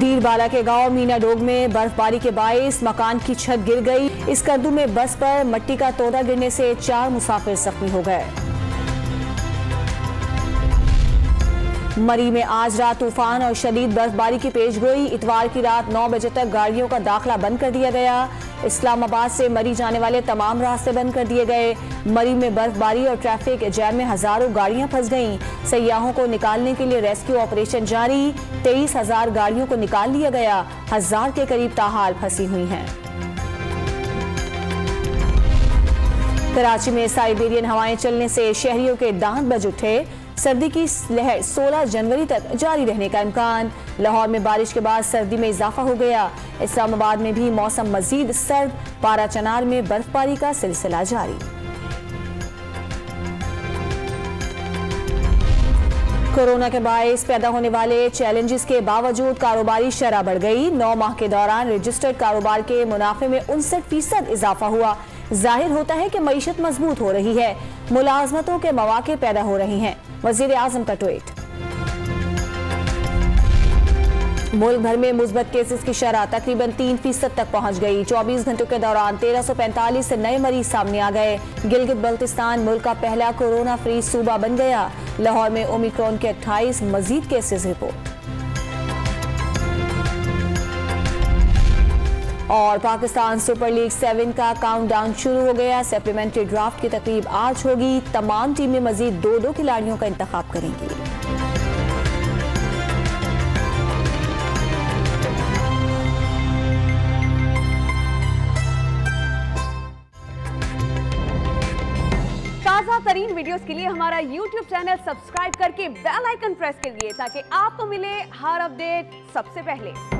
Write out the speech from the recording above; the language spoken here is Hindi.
दीरबाला के गांव मीना डोग में बर्फबारी के बायस मकान की छत गिर गई। इस कर्दू में बस पर मट्टी का तोड़ा गिरने से 4 मुसाफिर जख्मी हो गए। मरी में आज रात तूफान और शदीद बर्फबारी की पेशगोई। इतवार की रात 9 बजे तक गाड़ियों का दाखिला बंद कर दिया गया। इस्लामाबाद से मरी जाने वाले तमाम रास्ते बंद कर दिए गए। मरी में बर्फबारी और ट्रैफिक जैम में हजारों गाड़ियां फंस गईं। सयाहों को निकालने के लिए रेस्क्यू ऑपरेशन जारी। 23,000 गाड़ियों को निकाल लिया गया। 1000 के करीब ताहाल फंसी हुई हैं। कराची में साइबेरियन हवाएं चलने से शहरियों के दांत बज उठे। सर्दी की लहर 16 जनवरी तक जारी रहने का इम्कान। लाहौर में बारिश के बाद सर्दी में इजाफा हो गया। इस्लामाबाद में भी मौसम मजीद सर्द। पारा चनार में बर्फबारी का सिलसिला जारी। कोरोना के बायस पैदा होने वाले चैलेंजेस के बावजूद कारोबारी शरह बढ़ गई। 9 माह के दौरान रजिस्टर्ड कारोबार के मुनाफे में 59% इजाफा हुआ। जाहिर होता है कि मईशत मजबूत हो रही है। मुलाजमतों के मौके पैदा हो रही हैं। वजीर आजम का ट्वीट। मुल्क भर में मुस्बत केसेस की शरह तकरीबन 3% तक पहुंच गई। 24 घंटों के दौरान 1345 नए मरीज सामने आ गए। गिलगित बल्तिस्तान मुल्क का पहला कोरोना फ्री सूबा बन गया। लाहौर में ओमिक्रॉन के 28 मजीद केसेस रिपोर्ट। और पाकिस्तान सुपर लीग 7 का काउंटडाउन शुरू हो गया। सप्लीमेंट्री ड्राफ्ट की तकरीब आज होगी। तमाम टीमें मजीद 2-2 खिलाड़ियों का इंतखाब करेंगी। ताज़ा तरीन वीडियोस के लिए हमारा YouTube चैनल सब्सक्राइब करके बेल आइकन प्रेस करिए ताकि आपको मिले हर अपडेट सबसे पहले।